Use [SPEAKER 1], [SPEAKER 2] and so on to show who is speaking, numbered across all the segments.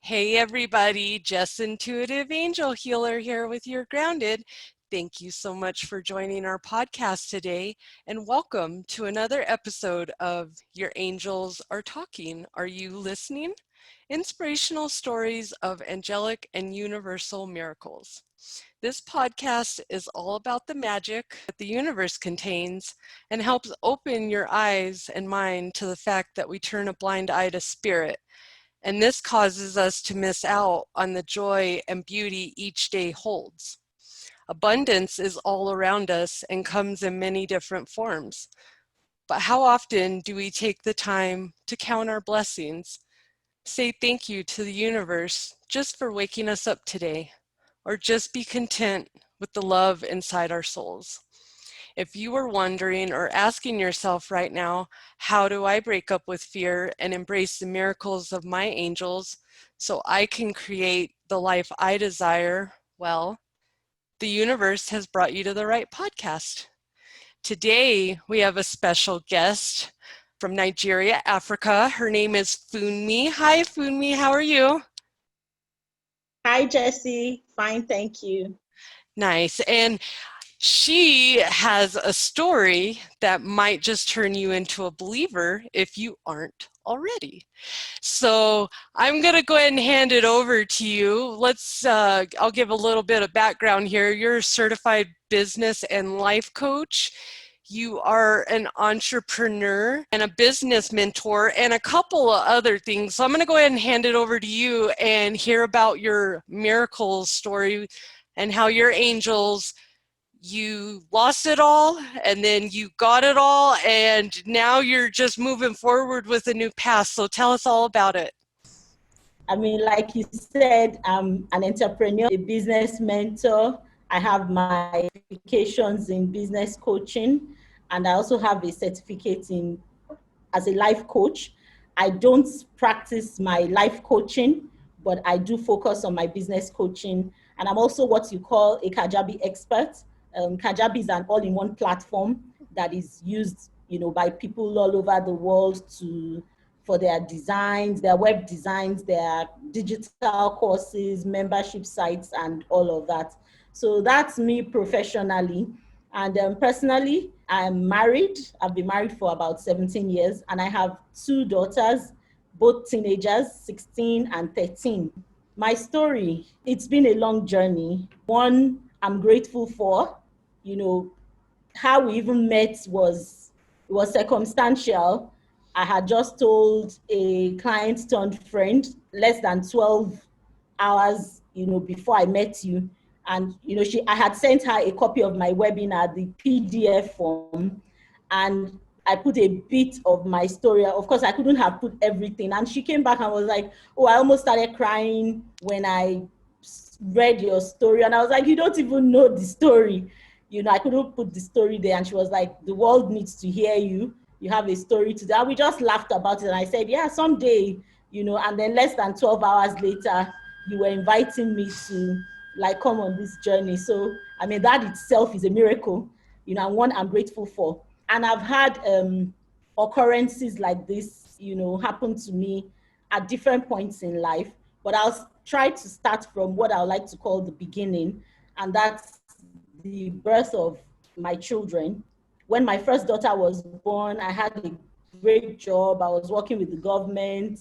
[SPEAKER 1] Hey everybody, Jess Intuitive Angel Healer here with your Grounded. Thank you so much for joining our podcast today and welcome to another episode of Your Angels Are Talking. Are you listening? Inspirational stories of angelic and universal miracles. This podcast is all about the magic that the universe contains and helps open your eyes and mind to the fact that we turn a blind eye to spirit. And this causes us to miss out on the joy and beauty each day holds. Abundance is all around us and comes in many different forms. But how often do we take the time to count our blessings? Say thank you to the universe just for waking us up today, or just be content with the love inside our souls. If you are wondering or asking yourself right now, how do I break up with fear and embrace the miracles of my angels so I can create the life I desire? Well, the universe has brought you to the right podcast. Today, we have a special guest from Nigeria, Africa. Her name is Funmi. Hi, Funmi. How are you?
[SPEAKER 2] Hi, Jessie. Fine, thank you.
[SPEAKER 1] Nice. And she has a story that might just turn you into a believer if you aren't already. So I'm going to go ahead and hand it over to you. I'll give a little bit of background here. You're a certified business and life coach. You are an entrepreneur and a business mentor and a couple of other things. So I'm going to go ahead and hand it over to you and hear about your miracles story and how your angels, you lost it all and then you got it all and now you're just moving forward with a new path. So tell us all about it.
[SPEAKER 2] I mean, like you said, I'm an entrepreneur, a business mentor. I have my certifications in business coaching, and I also have a certificate in as a life coach. I don't practice my life coaching, but I do focus on my business coaching. And I'm also what you call a Kajabi expert. Kajabi is an all-in-one platform that is used, by people all over the world for their designs, their web designs, their digital courses, membership sites, and all of that. So that's me professionally. And personally, I'm married. I've been married for about 17 years, and I have two daughters, both teenagers, 16 and 13. My story, it's been a long journey. One I'm grateful for, you know, how we even met was circumstantial. I had just told a client turned friend less than 12 hours, before I met you. And, I had sent her a copy of my webinar, the PDF form, and I put a bit of my story. Of course, I couldn't have put everything. And she came back and was like, oh, I almost started crying when I read your story. And I was like, you don't even know the story. I couldn't put the story there. And she was like, the world needs to hear you. You have a story to tell. We just laughed about it. And I said, yeah, someday, and then less than 12 hours later, you were inviting me to come on this journey. So, I mean, that itself is a miracle, and one I'm grateful for. And I've had occurrences like this, happen to me at different points in life. But I'll try to start from what I would like to call the beginning, and that's the birth of my children. When my first daughter was born, I had a great job. I was working with the government,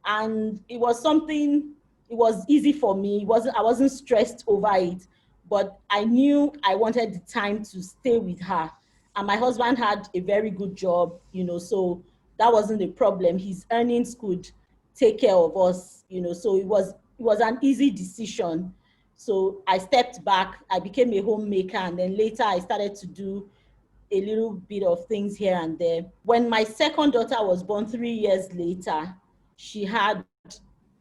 [SPEAKER 2] and it was easy for me. I wasn't stressed over it, but I knew I wanted the time to stay with her. And my husband had a very good job, so that wasn't a problem. His earnings could take care of us, so it was an easy decision. So I stepped back, I became a homemaker, and then later I started to do a little bit of things here and there. When my second daughter was born 3 years later, she had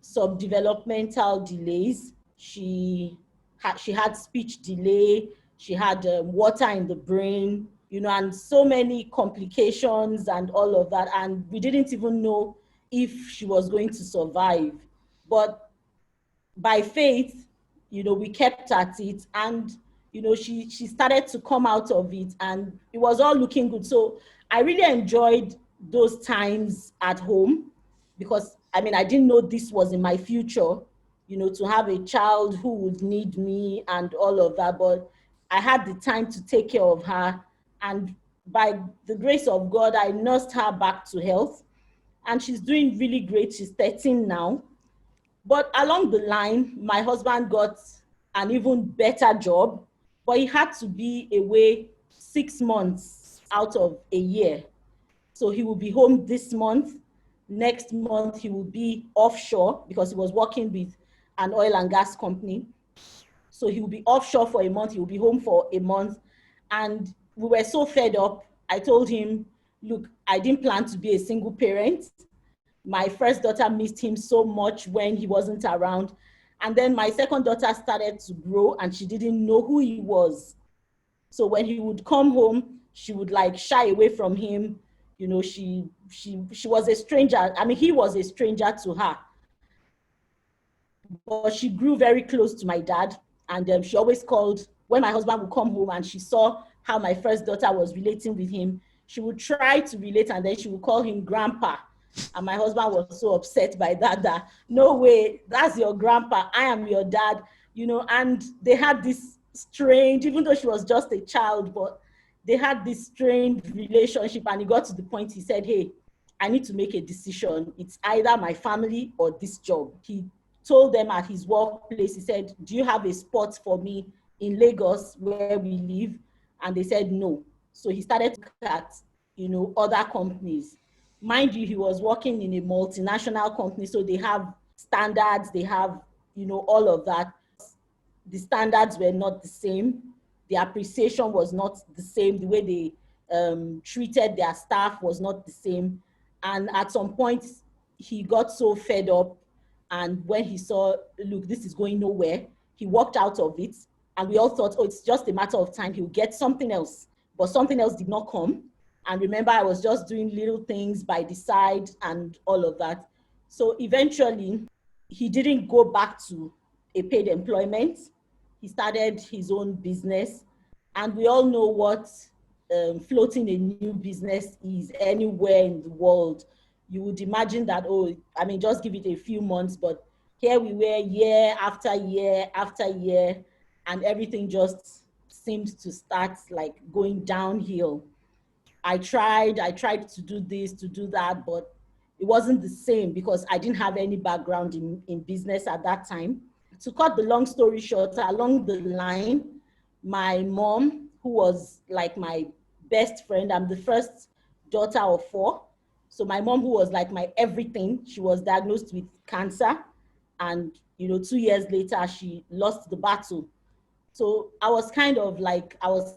[SPEAKER 2] subdevelopmental delays. She had speech delay. She had water in the brain, and so many complications and all of that. And we didn't even know if she was going to survive. But by faith, we kept at it, and she started to come out of it, and it was all looking good. So I really enjoyed those times at home, because I mean, I didn't know this was in my future, you know, to have a child who would need me and all of that. But I had the time to take care of her. And by the grace of God, I nursed her back to health. And she's doing really great. She's 13 now. But along the line, my husband got an even better job, but he had to be away 6 months out of a year. So he will be home this month. Next month, he will be offshore because he was working with an oil and gas company. So he will be offshore for a month. He will be home for a month. And we were so fed up. I told him, look, I didn't plan to be a single parent. My first daughter missed him so much when he wasn't around. And then my second daughter started to grow and she didn't know who he was. So when he would come home, she would like shy away from him. You know, she was a stranger. I mean, he was a stranger to her. But she grew very close to my dad. And she always called, when my husband would come home and she saw how my first daughter was relating with him, she would try to relate and then she would call him grandpa. And my husband was so upset by that, no way, that's your grandpa, I am your dad, you know. And they had this strange, even though she was just a child, but they had this strange relationship. And it got to the point he said, hey, I need to make a decision. It's either my family or this job. He told them at his workplace, he said, do you have a spot for me in Lagos where we live? And they said no. So he started to look at, you know, other companies. Mind you, he was working in a multinational company, so they have standards, they have, you know, all of that. The standards were not the same. The appreciation was not the same. The way they treated their staff was not the same. And at some point, he got so fed up. And when he saw, look, this is going nowhere, he walked out of it. And we all thought, oh, it's just a matter of time. He'll get something else. But something else did not come. And remember, I was just doing little things by the side and all of that. So eventually, he didn't go back to a paid employment. He started his own business. And we all know what floating a new business is anywhere in the world. You would imagine that, oh, I mean, just give it a few months, but here we were year after year after year, and everything just seemed to start like going downhill. I tried to do this, to do that, but it wasn't the same because I didn't have any background in business at that time. To cut the long story short, along the line, my mom, who was like my best friend, I'm the first daughter of four. So my mom, who was like my everything, she was diagnosed with cancer. And, you know, 2 years later, she lost the battle. So I was kind of like, I was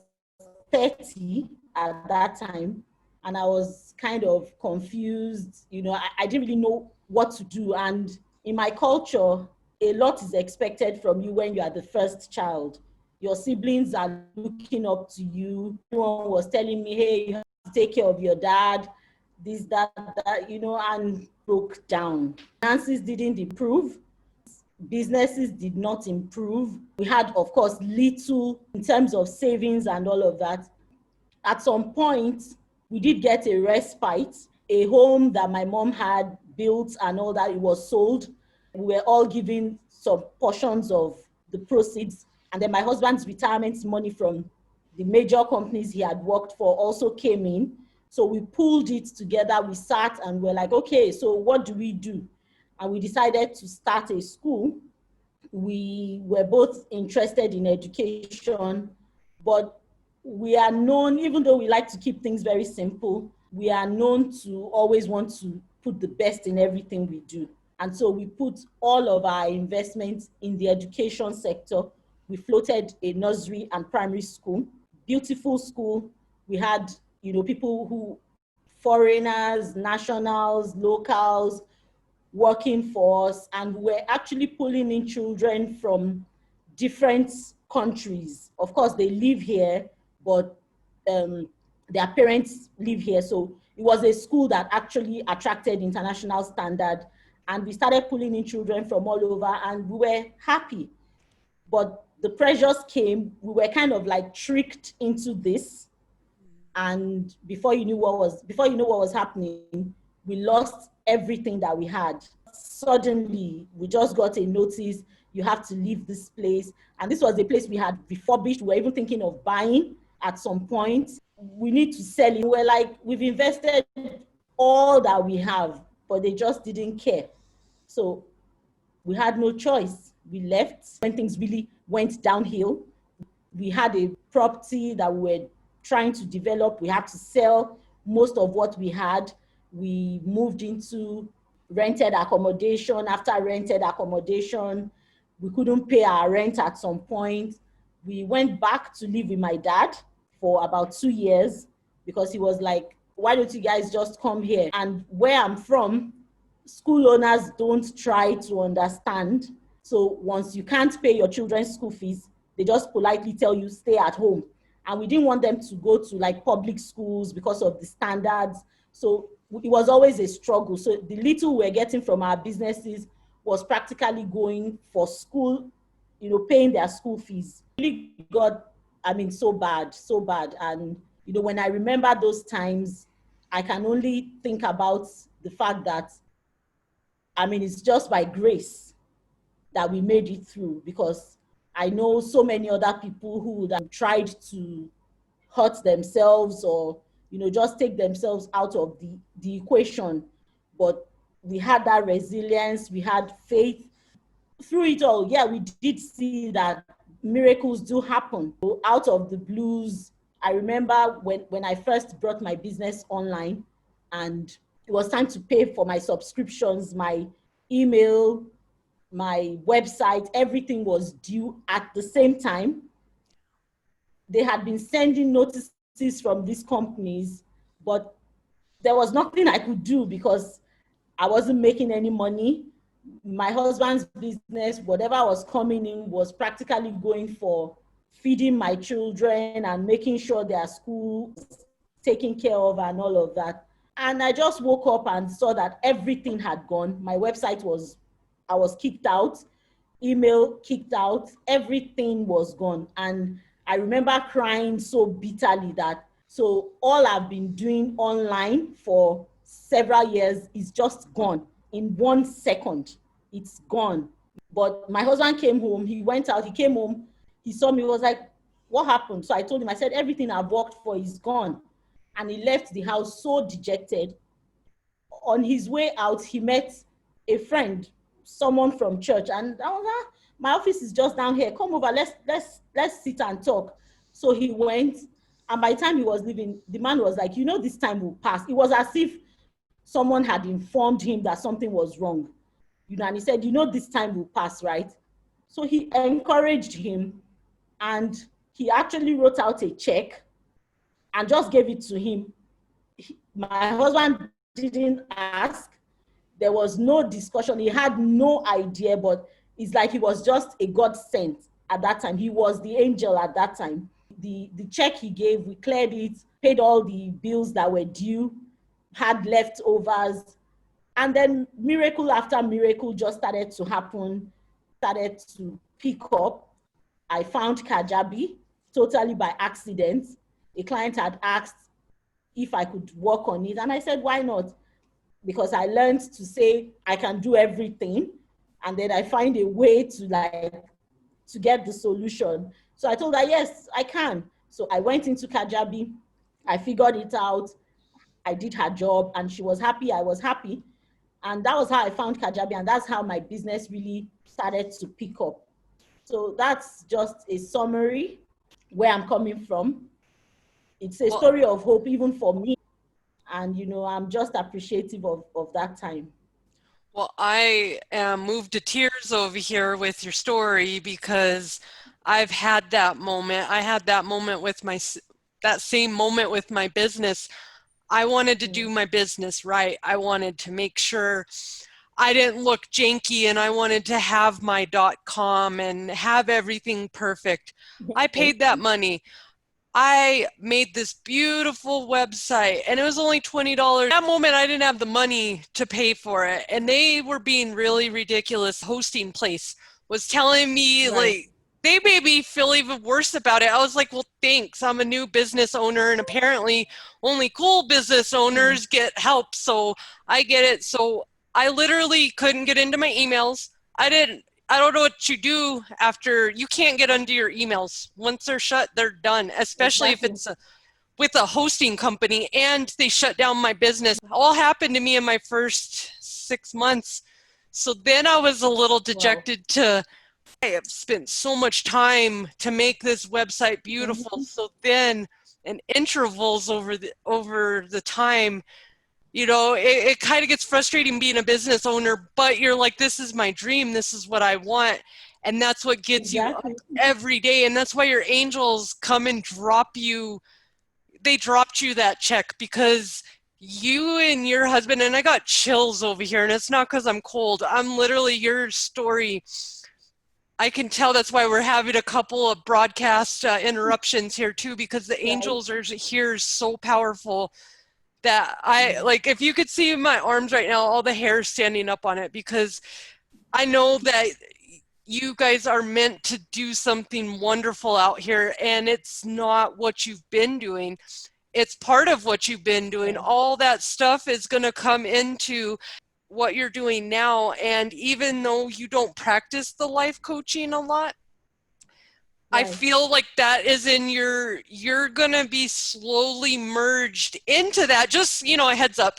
[SPEAKER 2] 30 at that time. And I was kind of confused. You know, I didn't really know what to do. And in my culture, a lot is expected from you when you are the first child. Your siblings are looking up to you. Everyone was telling me, hey, you have to take care of your dad, this, that, you know, and broke down. Finances didn't improve. Businesses did not improve. We had, of course, little in terms of savings and all of that. At some point, we did get a respite. A home that my mom had built and all that, it was sold. We were all given some portions of the proceeds. And then my husband's retirement money from the major companies he had worked for also came in. So we pulled it together. We sat and we're like, okay, so what do we do? And we decided to start a school. We were both interested in education, but we are known, even though we like to keep things very simple, we are known to always want to put the best in everything we do. And so we put all of our investments in the education sector. We floated a nursery and primary school, beautiful school. We had, you know, people who, foreigners, nationals, locals, working for us, and we're actually pulling in children from different countries. Of course, they live here, but their parents live here. So it was a school that actually attracted international standard, and we started pulling in children from all over, and we were happy. But the pressures came. We were kind of like tricked into this, and before you know what was happening, we lost everything that we had. suddenly, we just got a notice, you have to leave this place. And this was a place we had refurbished. We were even thinking of buying at some point. We need to sell it. We're like, we've invested all that we have, but they just didn't care. So we had no choice. We left when things really went downhill. We had a property that we were trying to develop. We had to sell most of what we had. We moved into rented accommodation. After rented accommodation, we couldn't pay our rent at some point. We went back to live with my dad for about 2 years because he was like, why don't you guys just come here? And where I'm from, school owners don't try to understand. So once you can't pay your children's school fees, they just politely tell you stay at home. And we didn't want them to go to like public schools because of the standards. So it was always a struggle. So the little we're getting from our businesses was practically going for school, paying their school fees. It really got, so bad, so bad. And, when I remember those times, I can only think about the fact that, it's just by grace that we made it through, because I know so many other people who would have tried to hurt themselves or, just take themselves out of the equation. But we had that resilience, we had faith. Through it all, yeah, we did see that miracles do happen. Out of the blues, I remember when I first brought my business online and it was time to pay for my subscriptions, my email, my website, everything was due at the same time. They had been sending notices from these companies, but there was nothing I could do because I wasn't making any money. My husband's business, whatever was coming in, was practically going for feeding my children and making sure their school was taken care of and all of that. And I just woke up and saw that everything had gone. My website I was kicked out, email kicked out, everything was gone. And I remember crying so bitterly that, so all I've been doing online for several years is just gone in 1 second. It's gone. But my husband came home, he went out, he came home, he saw me, he was like, what happened? So I told him, I said, everything I've worked for is gone. And he left the house so dejected. On his way out, he met a friend, someone from church, and I was like, my office is just down here. Come over, let's sit and talk. So he went, and by the time he was leaving, the man was like, this time will pass. It was as if someone had informed him that something was wrong. And he said, this time will pass, right? So he encouraged him, and he actually wrote out a check and just gave it to him. My husband didn't ask. There was no discussion. He had no idea, but it's like he was just a God sent at that time. He was the angel at that time. The check he gave, we cleared it, paid all the bills that were due, had leftovers. And then miracle after miracle just started to happen, started to pick up. I found Kajabi totally by accident. A client had asked if I could work on it. And I said, why not? Because I learned to say I can do everything. And then I find a way to get the solution. So I told her, yes, I can. So I went into Kajabi. I figured it out. I did her job and she was happy. I was happy. And that was how I found Kajabi. And that's how my business really started to pick up. So that's just a summary where I'm coming from. It's a story of hope even for me. And, I'm just appreciative of that time.
[SPEAKER 1] Well, I am moved to tears over here with your story because I've had that moment. I had that moment with that same moment with my business. I wanted to do my business right. I wanted to make sure I didn't look janky, and I wanted to have my .com and have everything perfect. I paid that money. I made this beautiful website and it was only $20. At that moment, I didn't have the money to pay for it. And they were being really ridiculous. Hosting place was telling me, like, they made me feel even worse about it. I was like, well, thanks. I'm a new business owner, and apparently only cool business owners get help. So I get it. So I literally couldn't get into my emails. I don't know what you do after you can't get into your emails. Once they're shut, they're done, especially if
[SPEAKER 2] Exactly.
[SPEAKER 1] it's with a hosting company and they shut down my business. All happened to me in my first 6 months. So then I was a little
[SPEAKER 2] Wow.
[SPEAKER 1] dejected to I have spent so much time to make this website beautiful.
[SPEAKER 2] Mm-hmm.
[SPEAKER 1] So then in intervals over the time, you know, it kind of gets frustrating being a business owner, but you're like, this is my dream, this is what I want. And that's what gets you up
[SPEAKER 2] Exactly.
[SPEAKER 1] every day. And that's why your angels come and they dropped you that check because you and your husband, and I got chills over here, and it's not because I'm cold. I'm literally your story. I can tell that's why we're having a couple of broadcast interruptions here too, because the
[SPEAKER 2] Right.
[SPEAKER 1] angels are here so powerful that I
[SPEAKER 2] Mm.
[SPEAKER 1] like if you could see my arms right now, all the hair standing up on it, because I know that you guys are meant to do something wonderful out here, and it's not what you've been doing. It's part of what you've been doing.
[SPEAKER 2] Right.
[SPEAKER 1] All that stuff is going to come into what you're doing now. And even though you don't practice the life coaching a lot, I
[SPEAKER 2] Right.
[SPEAKER 1] feel like that is in you're going to be slowly merged into that. Just, you know, a heads up.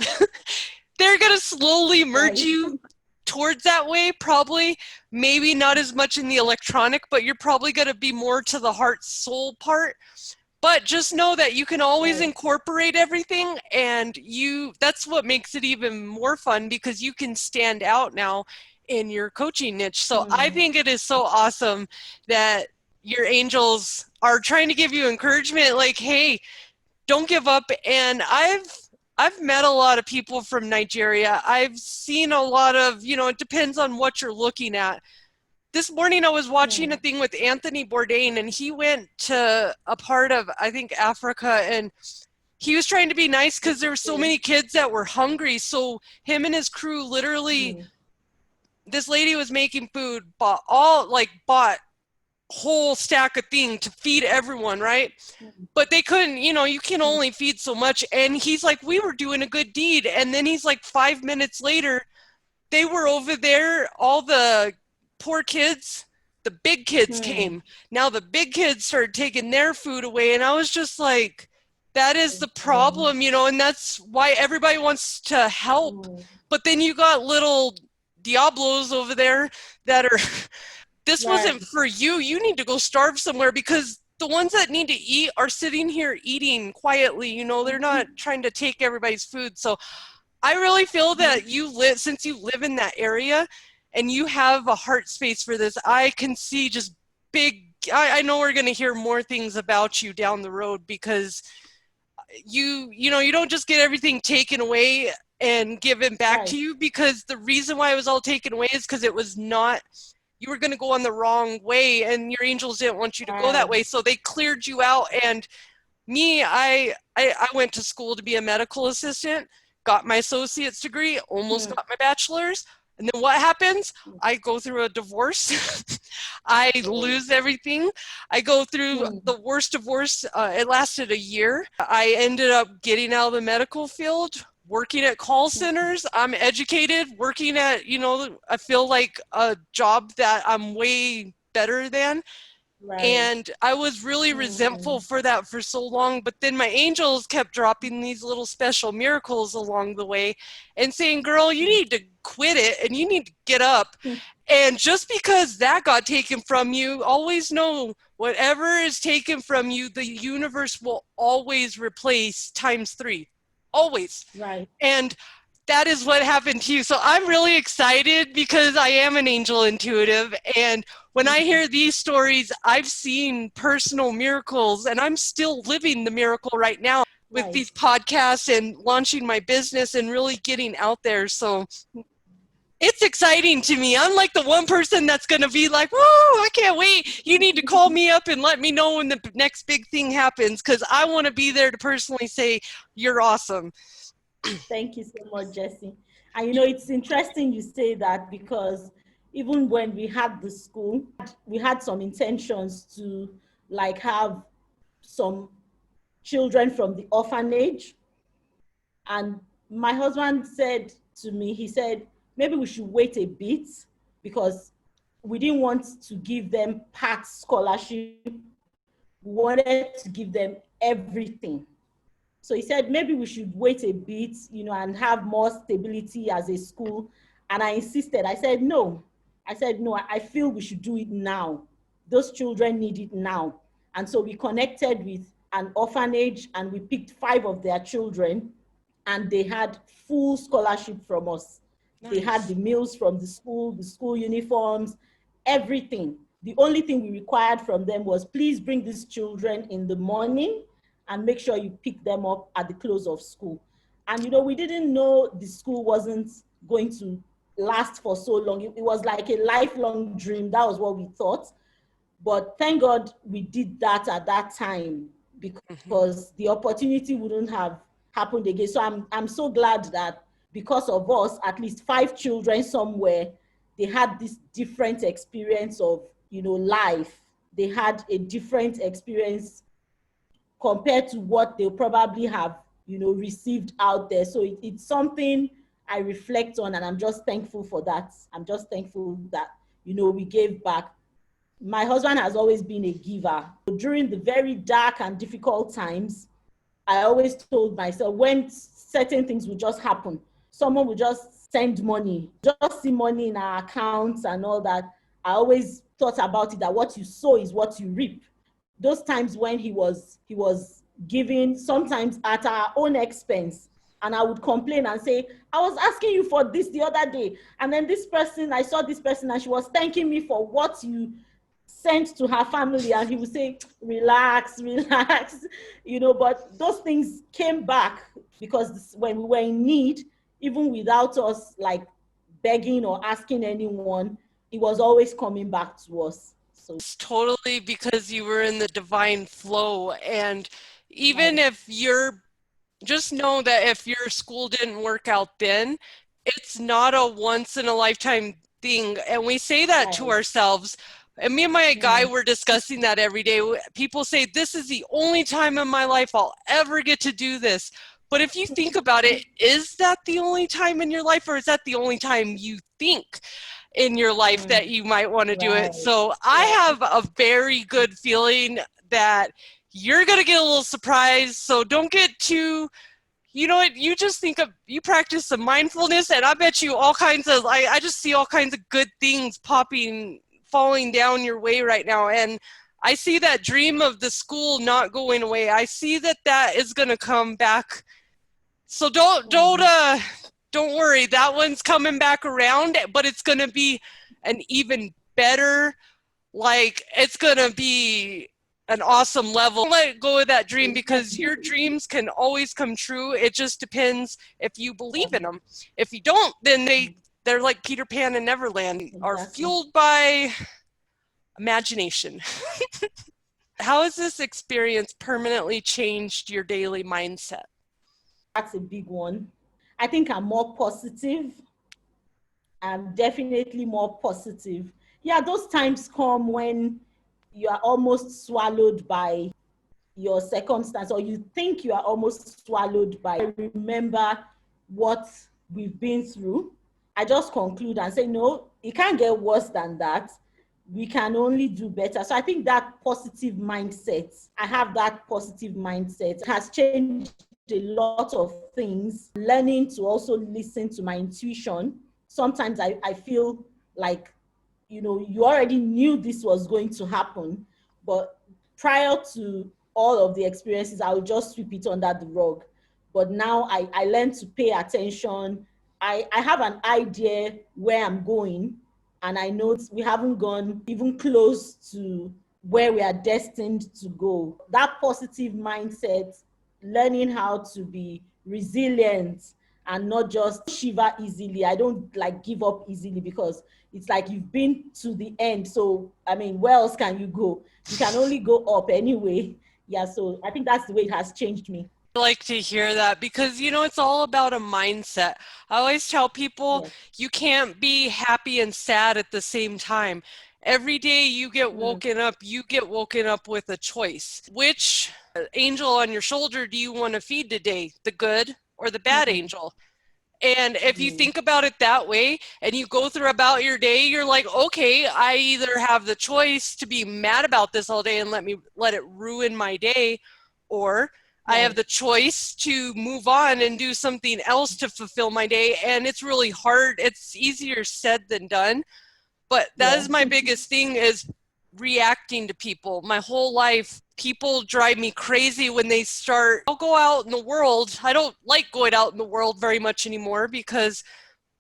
[SPEAKER 1] They're going to slowly merge
[SPEAKER 2] Right.
[SPEAKER 1] you towards that way, probably. Maybe not as much in the electronic, but you're probably going to be more to the heart soul part. But just know that you can always
[SPEAKER 2] Right.
[SPEAKER 1] incorporate everything, and that's what makes it even more fun, because you can stand out now in your coaching niche. So I
[SPEAKER 2] Mm.
[SPEAKER 1] think it is so awesome that your angels are trying to give you encouragement, like, hey, don't give up. And I've met a lot of people from Nigeria. I've seen a lot of, you know, it depends on what you're looking at. This morning I was watching a
[SPEAKER 2] Mm.
[SPEAKER 1] thing with Anthony Bourdain, and he went to a part of, I think, Africa, and he was trying to be nice because there were so
[SPEAKER 2] Okay.
[SPEAKER 1] many kids that were hungry. So him and his crew literally,
[SPEAKER 2] Mm.
[SPEAKER 1] this lady was making food, bought whole stack of thing to feed everyone, right?
[SPEAKER 2] Mm.
[SPEAKER 1] But they couldn't, you know, you can
[SPEAKER 2] Mm.
[SPEAKER 1] only feed so much. And he's like, we were doing a good deed. And then he's like, 5 minutes later, they were over there, all the poor kids, the big kids
[SPEAKER 2] Mm.
[SPEAKER 1] came. Now the big kids started taking their food away, and I was just like, that is the
[SPEAKER 2] Mm.
[SPEAKER 1] problem, you know, and that's why everybody wants to help.
[SPEAKER 2] Mm.
[SPEAKER 1] But then you got little Diablos over there that are, this wasn't
[SPEAKER 2] Right.
[SPEAKER 1] for you. You need to go starve somewhere, because the ones that need to eat are sitting here eating quietly, you know, they're not trying to take everybody's food. So I really feel that since you live in that area and you have a heart space for this, I can see just I know we're going to hear more things about you down the road, because you know, you don't just get everything taken away and given back to
[SPEAKER 2] Right.
[SPEAKER 1] you, because the reason why it was all taken away is because it was not, you were going to go on the wrong way, and your angels didn't want you to go that
[SPEAKER 2] Right.
[SPEAKER 1] way. So they cleared you out. And me, I went to school to be a medical assistant, got my associate's degree, almost
[SPEAKER 2] Mm.
[SPEAKER 1] got my bachelor's. And then what happens? I go through a divorce. I
[SPEAKER 2] Oh.
[SPEAKER 1] lose everything. I go through
[SPEAKER 2] Mm.
[SPEAKER 1] the worst divorce. It lasted a year. I ended up getting out of the medical field, working at call
[SPEAKER 2] Mm.
[SPEAKER 1] centers. I'm educated, working at, you know, I feel like a job that I'm way better than.
[SPEAKER 2] Right.
[SPEAKER 1] And I was really resentful
[SPEAKER 2] Mm.
[SPEAKER 1] for that for so long. But then my angels kept dropping these little special miracles along the way and saying, girl, you need to quit it and you need to get up.
[SPEAKER 2] Mm.
[SPEAKER 1] And just because that got taken from you, always know whatever is taken from you, the universe will always replace times three. Always.
[SPEAKER 2] Right.
[SPEAKER 1] And that is what happened to you. So I'm really excited because I am an angel intuitive. And when I
[SPEAKER 2] Mm.
[SPEAKER 1] hear these stories, I've seen personal miracles, and I'm still living the miracle right now with
[SPEAKER 2] Right.
[SPEAKER 1] these podcasts and launching my business and really getting out there. So it's exciting to me. I'm like the one person that's going to be like, whoa, I can't wait. You need to call me up and let me know when the next big thing happens, because I want to be there to personally say, you're awesome.
[SPEAKER 2] Thank you so much, Jesse. And you know, it's interesting you say that, because even when we had the school, we had some intentions to like have some children from the orphanage. And my husband said to me, he said, maybe we should wait a bit because we didn't want to give them part scholarship. We wanted to give them everything. So he said, maybe we should wait a bit, and have more stability as a school. And I insisted. I said, no. I feel we should do it now. Those children need it now. And so we connected with an orphanage and we picked 5 of their children and they had full scholarship from us. They had
[SPEAKER 1] Nice.
[SPEAKER 2] the meals from the school uniforms, everything. The only thing we required from them was, please bring these children in the morning and make sure you pick them up at the close of school. And we didn't know the school wasn't going to last for so long. It was like a lifelong dream. That was what we thought. But thank God we did that at that time,
[SPEAKER 1] Mm-hmm.
[SPEAKER 2] because the opportunity wouldn't have happened again. So I'm so glad that because of us, at least 5 children somewhere, they had this different experience of, life. They had a different experience compared to what they'll probably have, received out there. So it's something I reflect on, and I'm just thankful for that. I'm just thankful that, we gave back. My husband has always been a giver. During the very dark and difficult times, I always told myself, when certain things would just happen, someone would just send money, just see money in our accounts and all that. I always thought about it, that what you sow is what you reap. Those times when he was giving, sometimes at our own expense, and I would complain and say, I was asking you for this the other day, and then I saw this person and she was thanking me for what you sent to her family, and he would say, relax, relax, but those things came back, because when we were in need, even without us like begging or asking anyone, it was always coming back to us. So
[SPEAKER 1] It's totally because you were in the divine flow. And even
[SPEAKER 2] right.
[SPEAKER 1] if you're, just know that if your school didn't work out then, it's not a once in a lifetime thing. And we say that to
[SPEAKER 2] Right.
[SPEAKER 1] ourselves. And me and my guy
[SPEAKER 2] Mm.
[SPEAKER 1] were discussing that every day. People say, this is the only time in my life I'll ever get to do this. But if you think about it, is that the only time in your life, or is that the only time you think in your life
[SPEAKER 2] Mm.
[SPEAKER 1] that you might want to do it?
[SPEAKER 2] Right.
[SPEAKER 1] So I
[SPEAKER 2] Right.
[SPEAKER 1] have a very good feeling that you're going to get a little surprised. So don't get too, you know what, you just think of, you practice some mindfulness, and I bet you all kinds of, I just see all kinds of good things falling down your way right now. And I see that dream of the school not going away. I see that that is going to come back. So
[SPEAKER 2] Mm.
[SPEAKER 1] don't worry, that one's coming back around, but it's going to be an even better, like, it's going to be an awesome level. Don't let go of that dream, because
[SPEAKER 2] Exactly.
[SPEAKER 1] your dreams can always come true. It just depends if you
[SPEAKER 2] Yeah.
[SPEAKER 1] believe in them. If you don't, then
[SPEAKER 2] Mm.
[SPEAKER 1] they're like Peter Pan and Neverland, are
[SPEAKER 2] Exactly.
[SPEAKER 1] fueled by imagination. How has this experience permanently changed your daily mindset?
[SPEAKER 2] That's a big one. I think I'm more positive. I'm definitely more positive. Yeah, those times come when you are almost swallowed by your circumstance, or you think you are almost swallowed by. I remember what we've been through. I just conclude and say, no, it can't get worse than that. We can only do better. So I think that positive mindset, I have that positive mindset, it has changed a lot of things. Learning to also listen to my intuition. Sometimes I feel like, you already knew this was going to happen, but prior to all of the experiences, I would just sweep it under the rug. But now I learn to pay attention. I have an idea where I'm going, and I know we haven't gone even close to where we are destined to go. That positive mindset, learning how to be resilient and not just shiver easily. I don't like give up easily, because it's like you've been to the end. So, I mean, where else can you go? You can only go up anyway. Yeah, so I think that's the way it has changed me.
[SPEAKER 1] I like to hear that, because it's all about a mindset. I always tell people,
[SPEAKER 2] Yes.
[SPEAKER 1] you can't be happy and sad at the same time. Every day
[SPEAKER 2] Mm,
[SPEAKER 1] you get woken up with a choice. Which angel on your shoulder do you want to feed today? The good or the bad
[SPEAKER 2] mm,
[SPEAKER 1] angel? And if you think about it that way and you go through about your day, you're like, okay, I either have the choice to be mad about this all day and let it ruin my day, or I have the choice to move on and do something else to fulfill my day. And it's really hard. It's easier said than done. But that is my biggest thing, is reacting to people. My whole life, people drive me crazy when they start. I'll go out in the world. I don't like going out in the world very much anymore, because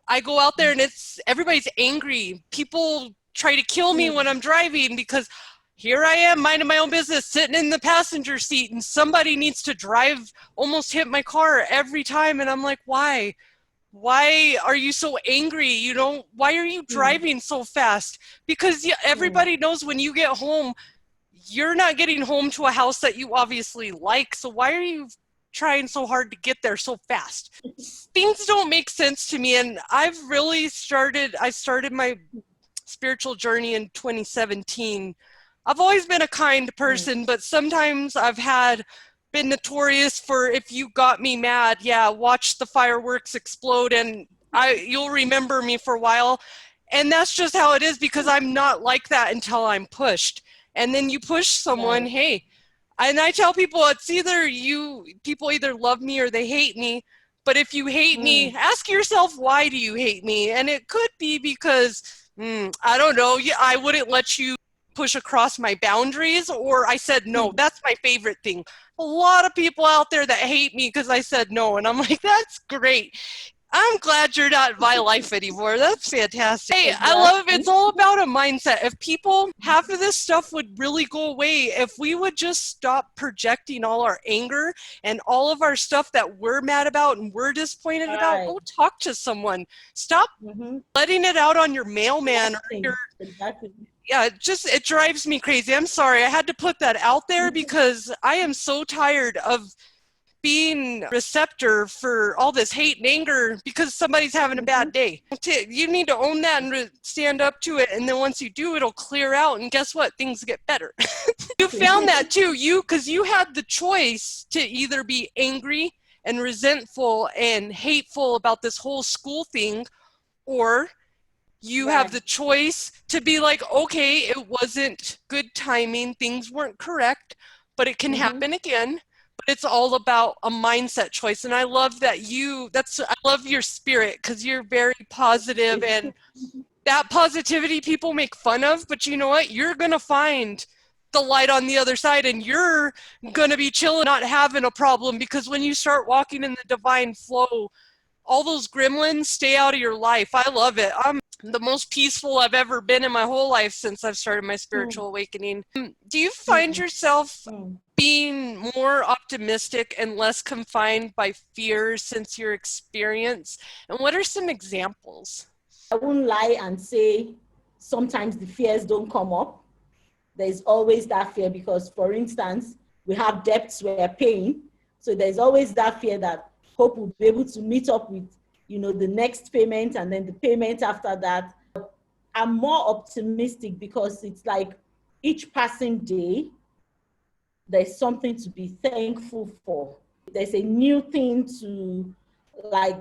[SPEAKER 1] I go out there and everybody's angry. People try to kill me when I'm driving, because here I am minding my own business, sitting in the passenger seat, and somebody needs to drive, almost hit my car every time. And I'm like, why? Why are you so angry? Why are you driving so fast? Because everybody knows when you get home, you're not getting home to a house that you obviously like. So why are you trying so hard to get there so fast? Things don't make sense to me. And I started my spiritual journey in 2017. I've always been a kind person, but sometimes been notorious for, if you got me mad, watch the fireworks explode and you'll remember me for a while. And that's just how it is, because I'm not like that until I'm pushed. And then you push someone, hey. And I tell people, it's people either love me or they hate me. But if you hate me, ask yourself, why do you hate me? And it could be because, I don't know, I wouldn't let you push across my boundaries, or I said no. That's my favorite thing. A lot of people out there that hate me because I said no, and I'm like, that's great. I'm glad you're not my life anymore. That's fantastic. Hey, I love it. It's all about a mindset. If people, half of this stuff would really go away if we would just stop projecting all our anger and all of our stuff that we're mad about and we're disappointed about. Go talk to someone. Stop letting it out on your mailman or your... it drives me crazy. I'm sorry. I had to put that out there because I am so tired of being a receptor for all this hate and anger because somebody's having a bad day. You need to own that and stand up to it. And then once you do, it'll clear out. And guess what? Things get better. You found that too, because you had the choice to either be angry and resentful and hateful about this whole school thing, or you have the choice to be like, okay, it wasn't good timing, things weren't correct, but it can happen again. But it's all about a mindset choice. And I love that I love your spirit, because you're very positive, and that positivity people make fun of, but you know what? You're going to find the light on the other side, and you're going to be chilling, not having a problem, because when you start walking in the divine flow, all those gremlins stay out of your life. I love it. I'm the most peaceful I've ever been in my whole life since I've started my spiritual awakening. Do you find yourself being more optimistic and less confined by fear since your experience? And what are some examples?
[SPEAKER 2] I won't lie and say sometimes the fears don't come up. There's always that fear because, for instance, we have debts we're paying. So there's always that fear that hope we'll be able to meet up with, the next payment and then the payment after that. I'm more optimistic because it's like each passing day, there's something to be thankful for. There's a new thing to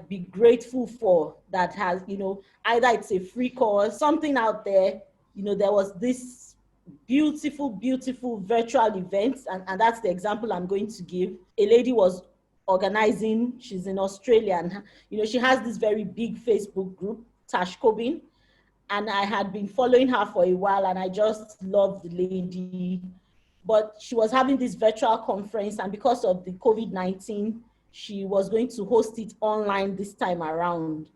[SPEAKER 2] be grateful for that has, either it's a free course, something out there, there was this beautiful virtual event, and that's the example I'm going to give. A lady was organizing, she's in Australia, and she has this very big Facebook group, Tash Cobin, and I had been following her for a while, and I just loved the lady. But she was having this virtual conference, and because of the COVID-19, she was going to host it online this time around.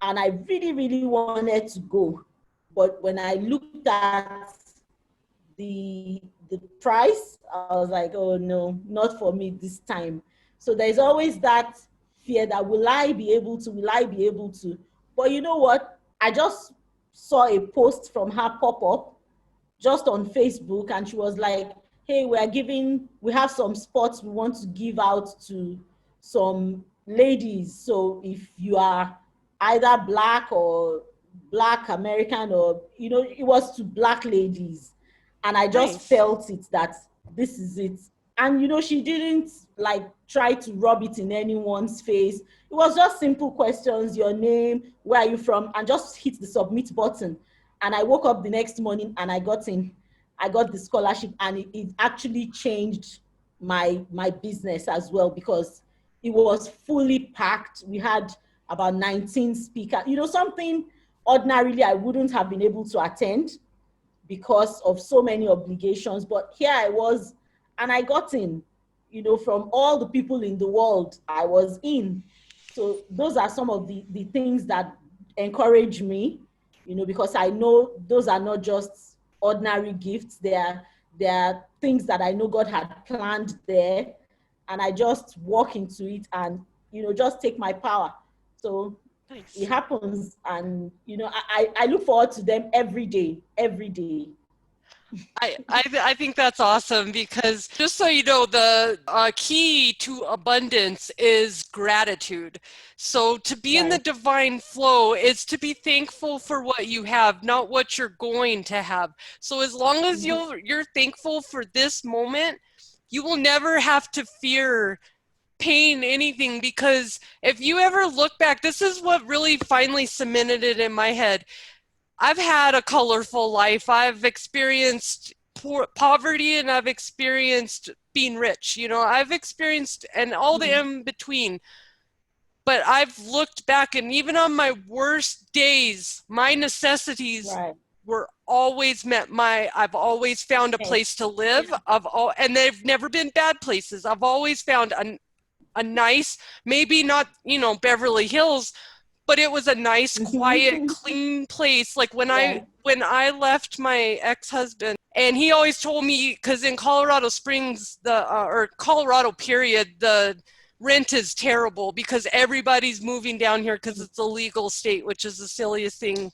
[SPEAKER 2] And I really wanted to go. But when I looked at the price, I was like, oh no, not for me this time. So there's always that fear that will I be able to? But you know what? I just saw a post from her pop up just on Facebook, and she was like, hey, we have some spots we want to give out to some ladies. So if you are either Black or Black American, or, it was to Black ladies. And I just felt it that this is it. And, you know, she didn't like try to rub it in anyone's face. It was just simple questions, your name, where are you from, and just hit the submit button. And I woke up the next morning and I got in. I got the scholarship, and it actually changed my business as well, because it was fully packed. We had about 19 speakers, you know, something ordinarily I wouldn't have been able to attend because of so many obligations. But here I was, and I got in, you know, from all the people in the world, I was in. So those are some of the things that encourage me, you know, because I know those are not just ordinary gifts. They are things that I know God had planned there. And I just walk into it and, you know, just take my power. So it
[SPEAKER 1] Nice.
[SPEAKER 2] happens. And, you know, I look forward to them every day, every day.
[SPEAKER 1] I think that's awesome, because just so you know, the key to abundance is gratitude. So to be in the
[SPEAKER 2] Right.
[SPEAKER 1] divine flow is to be thankful for what you have, not what you're going to have. So as long as
[SPEAKER 2] Mhm.
[SPEAKER 1] you're thankful for this moment, you will never have to fear pain, anything, because if you ever look back, this is what really finally cemented it in my head. I've had a colorful life. I've experienced poverty, and I've experienced being rich. You know, I've experienced and all the
[SPEAKER 2] Mm.
[SPEAKER 1] in between. But I've looked back, and even on my worst days, my necessities
[SPEAKER 2] Right.
[SPEAKER 1] were always met. I've always found a
[SPEAKER 2] Yes.
[SPEAKER 1] place to live.
[SPEAKER 2] Yeah.
[SPEAKER 1] And they've never been bad places. I've always found a nice, maybe not, you know, Beverly Hills, but it was a nice, quiet,
[SPEAKER 2] Mhm.
[SPEAKER 1] clean place. Like
[SPEAKER 2] Yeah.
[SPEAKER 1] when I left my ex-husband, and he always told me, because in Colorado Springs, or Colorado period, the rent is terrible because everybody's moving down here because it's a legal state, which is the silliest thing.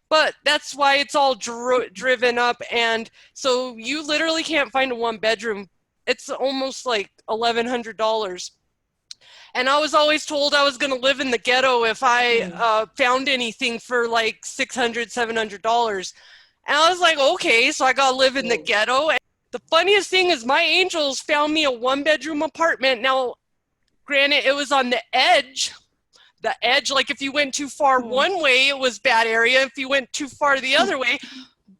[SPEAKER 1] But that's why it's all driven up, and so you literally can't find a one bedroom. It's almost like $1,100. And I was always told I was going to live in the ghetto if I
[SPEAKER 2] Mm.
[SPEAKER 1] found anything for like $600, $700. And I was like, okay, so I got to live in the
[SPEAKER 2] Oh.
[SPEAKER 1] ghetto. And the funniest thing is my angels found me a one bedroom apartment. Now, granted, it was on the edge, like if you went too far
[SPEAKER 2] Mm.
[SPEAKER 1] one way, it was bad area. If you went too far the other way,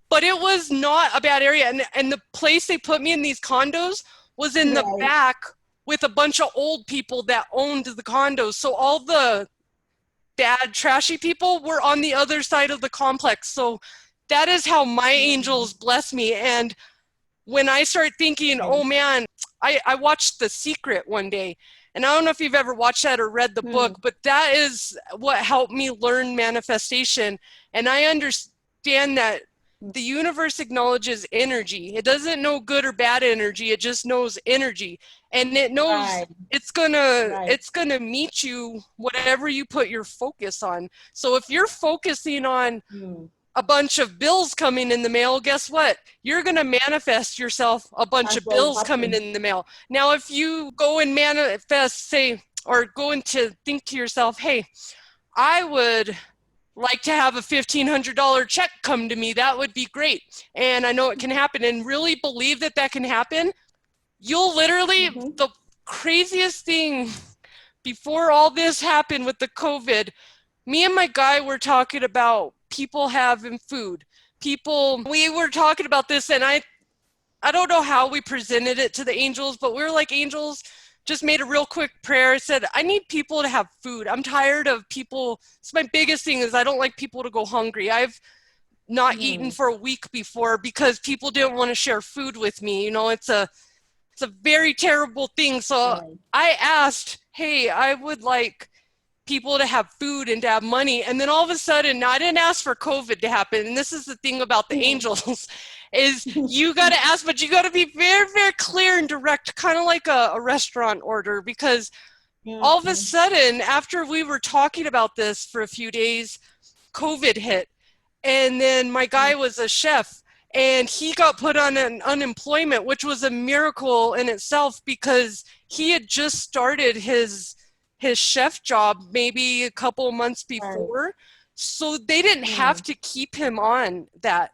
[SPEAKER 1] but it was not a bad area. And the place they put me in these condos was in the
[SPEAKER 2] Right.
[SPEAKER 1] back with a bunch of old people that owned the condos. So all the bad, trashy people were on the other side of the complex. So that is how my
[SPEAKER 2] Mm.
[SPEAKER 1] angels bless me. And when I start thinking, oh
[SPEAKER 2] Nice.
[SPEAKER 1] man, I watched The Secret one day. And I don't know if you've ever watched that or read the book,
[SPEAKER 2] Mm.
[SPEAKER 1] but that is what helped me learn manifestation. And I understand that the universe acknowledges energy. It doesn't know good or bad energy. It just knows energy. And it knows
[SPEAKER 2] Right. Right.
[SPEAKER 1] it's gonna meet you whatever you put your focus on. So if you're focusing on
[SPEAKER 2] Mm.
[SPEAKER 1] a bunch of bills coming in the mail, guess what? You're going to manifest yourself a bunch
[SPEAKER 2] That's
[SPEAKER 1] of
[SPEAKER 2] what will
[SPEAKER 1] bills coming
[SPEAKER 2] happen.
[SPEAKER 1] in the mail. Now, if you go and manifest, say, or go into think to yourself, hey, I would like to have a $1,500 check come to me. That would be great. And I know it can happen, and really believe that that can happen. You'll literally,
[SPEAKER 2] Mm-hmm.
[SPEAKER 1] the craziest thing before all this happened with the COVID, me and my guy were talking about people having food. We were talking about this, and I don't know how we presented it to the angels, but we were like, angels, just made a real quick prayer. It said, I need people to have food. I'm tired of people. It's my biggest thing is I don't like people to go hungry. I've not eaten
[SPEAKER 2] Mm.
[SPEAKER 1] for a week before because people didn't want to share food with me. You know, it's a very terrible thing. So
[SPEAKER 2] Right.
[SPEAKER 1] I asked, hey, I would like people to have food and to have money. And then all of a sudden, I didn't ask for COVID to happen. And this is the thing about the
[SPEAKER 2] Mm.
[SPEAKER 1] angels is you got to ask, but you got to be very, very clear and direct, kind of like a restaurant order, because all of a
[SPEAKER 2] Mm.
[SPEAKER 1] sudden, after we were talking about this for a few days, COVID hit. And then my guy
[SPEAKER 2] Mm.
[SPEAKER 1] was a chef, and he got put on an unemployment, which was a miracle in itself because he had just started his chef job maybe a couple of months
[SPEAKER 2] Right.
[SPEAKER 1] before. So they didn't have
[SPEAKER 2] Mm.
[SPEAKER 1] to keep him on that.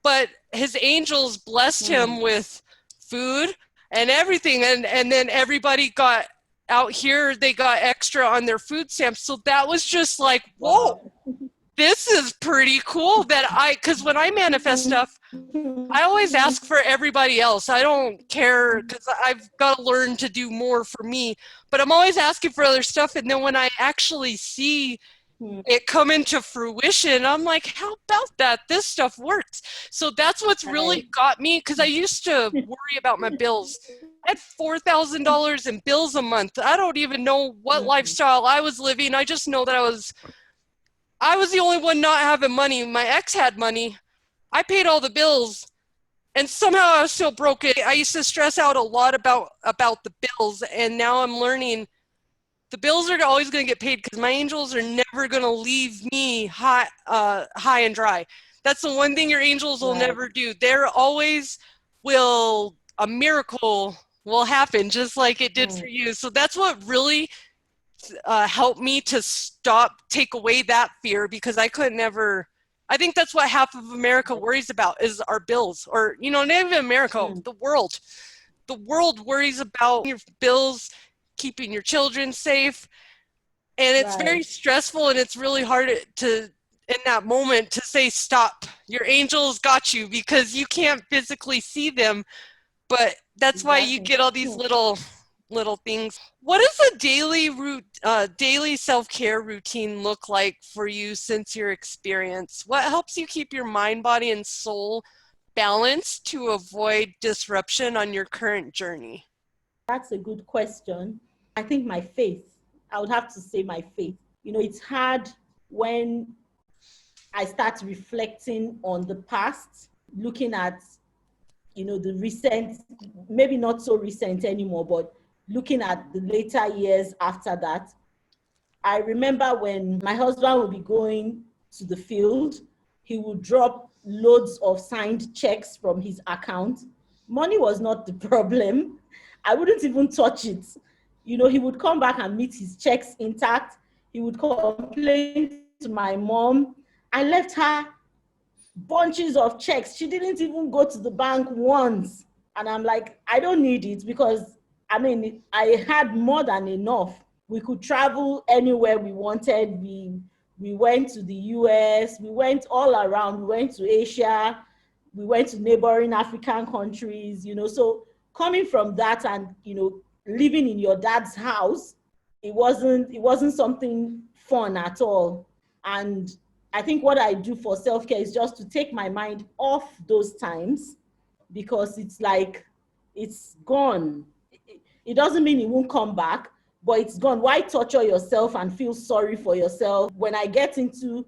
[SPEAKER 1] But his angels blessed
[SPEAKER 2] Mm.
[SPEAKER 1] him with food, and everything. And then everybody got out here, they got extra on their food stamps. So that was just like, whoa,
[SPEAKER 2] Wow.
[SPEAKER 1] this is pretty cool because when I manifest stuff, I always ask for everybody else. I don't care because I've got to learn to do more for me, but I'm always asking for other stuff. And then when I actually see it come into fruition, I'm like, how about that? This stuff works. So that's what's really
[SPEAKER 2] Right.
[SPEAKER 1] got me, because I used to worry about my bills. I had $4,000 in bills a month. I don't even know what lifestyle I was living. I just know that I was the only one not having money. My ex had money. I paid all the bills, and somehow I was still broke. I used to stress out a lot about the bills, and now I'm learning the bills are always going to get paid because my angels are never going to leave me high and dry. That's the one thing your angels will
[SPEAKER 2] Right.
[SPEAKER 1] never do. They're always a miracle will happen just like it did for you. So that's what really helped me to take away that fear, because I could never. I think that's what half of America worries about is our bills, or not even America, the world. The world worries about your bills, keeping your children safe, and it's very
[SPEAKER 2] Right.
[SPEAKER 1] stressful, and it's really hard to in that moment to say stop. Your angels got you because you can't physically see them, but that's why you
[SPEAKER 2] Exactly.
[SPEAKER 1] get all these little things. What does a daily self-care routine look like for you since your experience? What helps you keep your mind, body, and soul balanced to avoid disruption on your current journey?
[SPEAKER 2] That's a good question. I think my faith. I would have to say my faith. It's hard when I start reflecting on the past, looking at, the recent, maybe not so recent anymore, but looking at the later years after that. I remember when my husband would be going to the field, he would drop loads of signed checks from his account. Money was not the problem. I wouldn't even touch it. He would come back and meet his checks intact. He would complain to my mom. I left her bunches of checks. She didn't even go to the bank once. And I'm like, I don't need it because, I had more than enough. We could travel anywhere we wanted. We went to the US, we went all around, we went to Asia, we went to neighboring African countries, So coming from that and, living in your dad's house, it wasn't something fun at all. And I think what I do for self-care is just to take my mind off those times, because it's like it's gone. It doesn't mean it won't come back, but it's gone. Why torture yourself and feel sorry for yourself? When I get into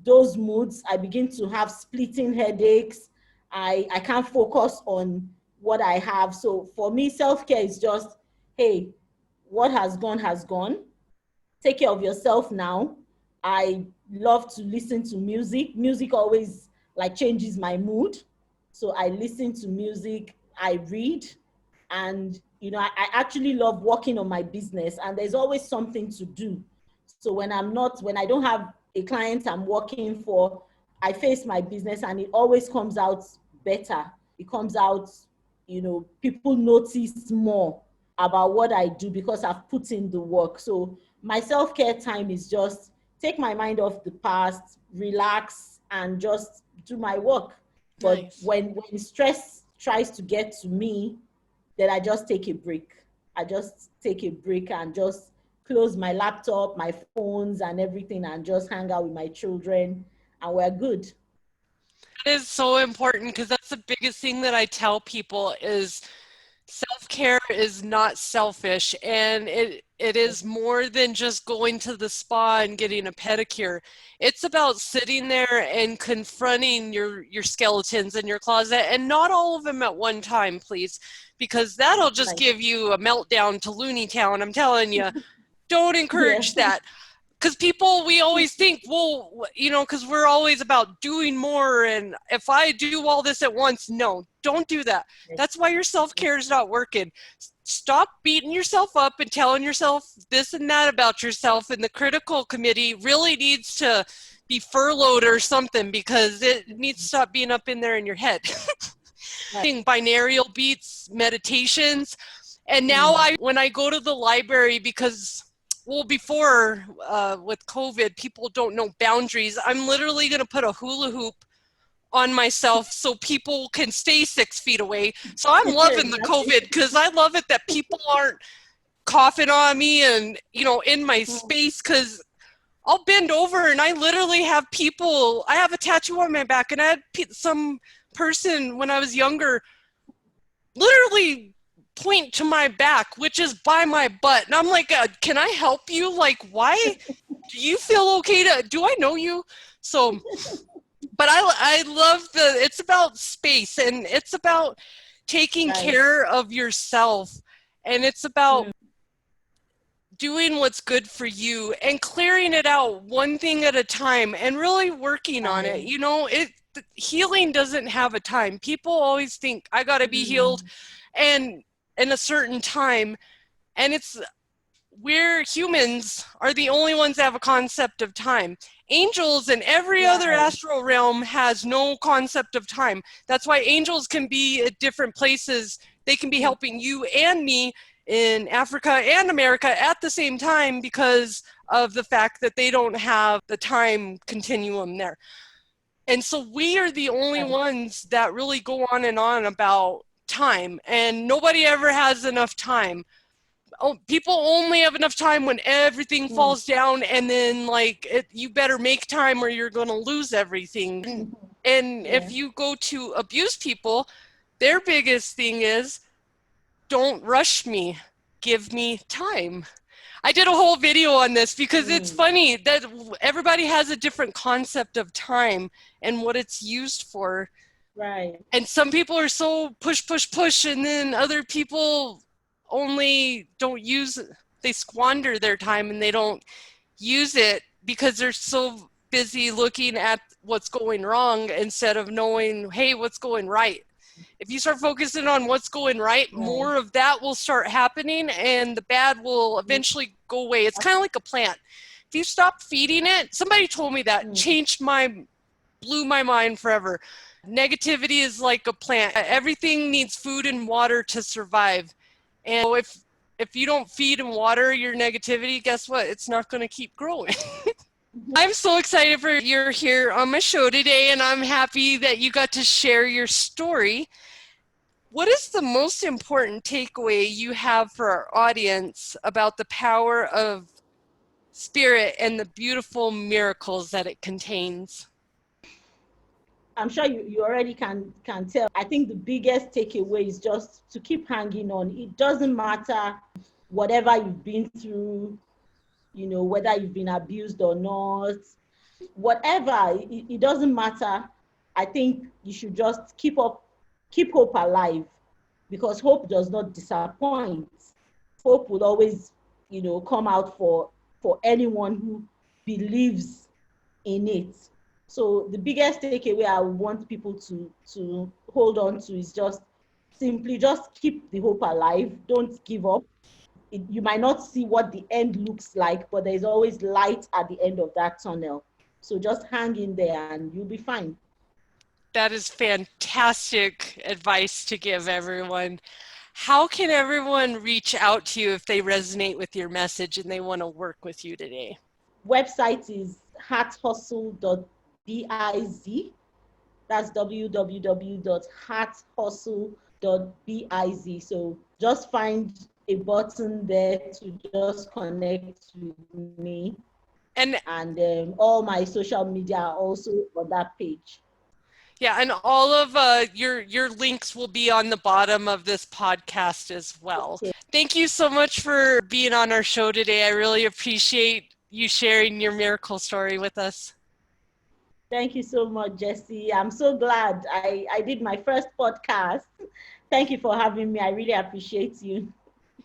[SPEAKER 2] those moods, I begin to have splitting headaches. I can't focus on what I have. So for me, self-care is just, hey, what has gone has gone. Take care of yourself now. I love to listen to music. Music always like changes my mood. So I listen to music, I read, and I actually love working on my business, and there's always something to do. So when I don't have a client I'm working for, I face my business and it always comes out better. It comes out, people notice more about what I do because I've put in the work. So my self-care time is just take my mind off the past, relax, and just do my work. But
[SPEAKER 1] Nice.
[SPEAKER 2] when stress tries to get to me, then I just take a break. I just take a break and just close my laptop, my phones, and everything, and just hang out with my children, and we're good.
[SPEAKER 1] That is so important, because that's the biggest thing that I tell people is self-care is not selfish, and it is more than just going to the spa and getting a pedicure. It's about sitting there and confronting your skeletons in your closet, and not all of them at one time, please, because that'll just
[SPEAKER 2] Right.
[SPEAKER 1] give you a meltdown to Looney Town. I'm telling you, don't
[SPEAKER 2] Yeah.
[SPEAKER 1] encourage that. Because people, we always think, well, because we're always about doing more, and if I do all this at once, no, don't do that. That's why your self-care is not working. Stop beating yourself up and telling yourself this and that about yourself, and the critical committee really needs to be furloughed or something, because it needs to stop being up in there in your head. binaural beats, meditations. And now when I go to the library, because well, before with COVID, people don't know boundaries. I'm literally going to put a hula hoop on myself so people can stay 6 feet away. So I'm loving the COVID because I love it that people aren't coughing on me and, you know, in my space, because I'll bend over and I literally have people, I have a tattoo on my back, and I had some person when I was younger literally point to my back, which is by my butt. And I'm like, can I help you? Like, why? Do you feel okay do I know you? So, but I love it's about space, and it's about taking care of yourself, and it's about doing what's good for you and clearing it out one thing at a time and really working on it. You know, healing doesn't have a time. People always think I got to be healed and in a certain time, and we're humans are the only ones that have a concept of time. Angels and every other astral realm has no concept of time. That's why angels can be at different places. They can be helping you and me in Africa and America at the same time because of the fact that they don't have the time continuum there. And so we are the only ones that really go on and on about time, and nobody ever has enough time. People only have enough time when everything falls down, and then like you better make time or you're going to lose everything. And if you go to abuse people, their biggest thing is, don't rush me, give me time. I did a whole video on this because it's funny that everybody has a different concept of time and what it's used for.
[SPEAKER 2] Right.
[SPEAKER 1] And some people are so push, push, push, and then other people only they squander their time and they don't use it because they're so busy looking at what's going wrong instead of knowing, hey, what's going right. If you start focusing on what's going right, more of that will start happening and the bad will eventually go away. It's kind of like a plant. If you stop feeding it, somebody told me that, blew my mind forever. Negativity is like a plant. Everything needs food and water to survive. And if you don't feed and water your negativity, guess what? It's not going to keep growing. I'm so excited for you're here on my show today, and I'm happy that you got to share your story. What is the most important takeaway you have for our audience about the power of spirit and the beautiful miracles that it contains?
[SPEAKER 2] I'm sure you already can tell. I think the biggest takeaway is just to keep hanging on. It doesn't matter whatever you've been through, you know, whether you've been abused or not, whatever, it doesn't matter. I think you should just keep hope alive, because hope does not disappoint. Hope will always, you know, come out for anyone who believes in it. So the biggest takeaway I want people to hold on to is simply just keep the hope alive. Don't give up. You might not see what the end looks like, but there's always light at the end of that tunnel. So just hang in there and you'll be fine.
[SPEAKER 1] That is fantastic advice to give everyone. How can everyone reach out to you if they resonate with your message and they want to work with you today?
[SPEAKER 2] Website is hearthustle.biz. That's www.hearthustle.biz. So just find a button there to just connect with me. And all my social media are also on that page.
[SPEAKER 1] Yeah, and all of your links will be on the bottom of this podcast as well.
[SPEAKER 2] Okay.
[SPEAKER 1] Thank you so much for being on our show today. I really appreciate you sharing your miracle story with us.
[SPEAKER 2] Thank you so much, Jessie. I'm so glad I did my first podcast. Thank you for having me. I really appreciate you.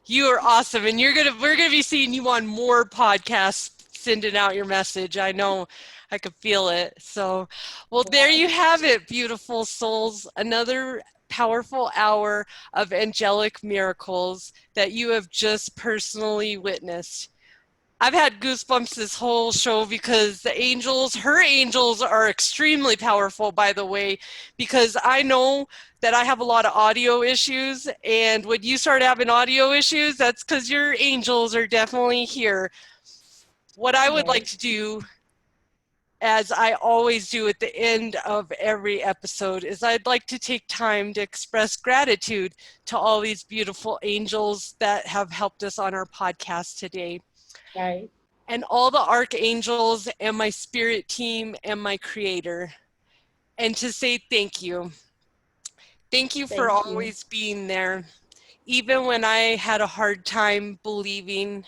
[SPEAKER 1] You are awesome, and we're gonna be seeing you on more podcasts, sending out your message. I know, I could feel it. So, well, there you have it, beautiful souls. Another powerful hour of angelic miracles that you have just personally witnessed. I've had goosebumps this whole show because her angels are extremely powerful, by the way, because I know that I have a lot of audio issues. And when you start having audio issues, that's because your angels are definitely here. What I would like
[SPEAKER 2] Right,
[SPEAKER 1] to do, as I always do at the end of every episode, is I'd like to take time to express gratitude to all these beautiful angels that have helped us on our podcast today,
[SPEAKER 2] right.
[SPEAKER 1] and all the archangels and my spirit team and my creator, and to say thank you. Thank you for
[SPEAKER 2] Thank you.
[SPEAKER 1] always being there, even when I had a hard time believing.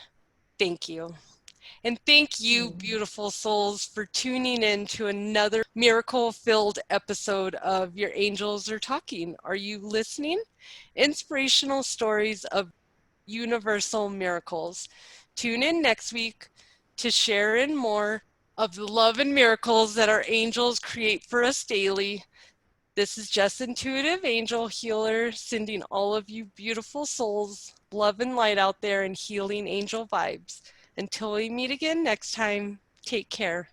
[SPEAKER 1] Thank you. And thank you,
[SPEAKER 2] Mm.
[SPEAKER 1] beautiful souls, for tuning in to another miracle filled episode of Your Angels Are Talking. Are you listening? Inspirational stories of universal miracles. Tune in next week to share in more of the love and miracles that our angels create for us daily. This is Jess Intuitive Angel Healer, sending all of you beautiful souls love and light out there and healing angel vibes. Until we meet again next time, take care.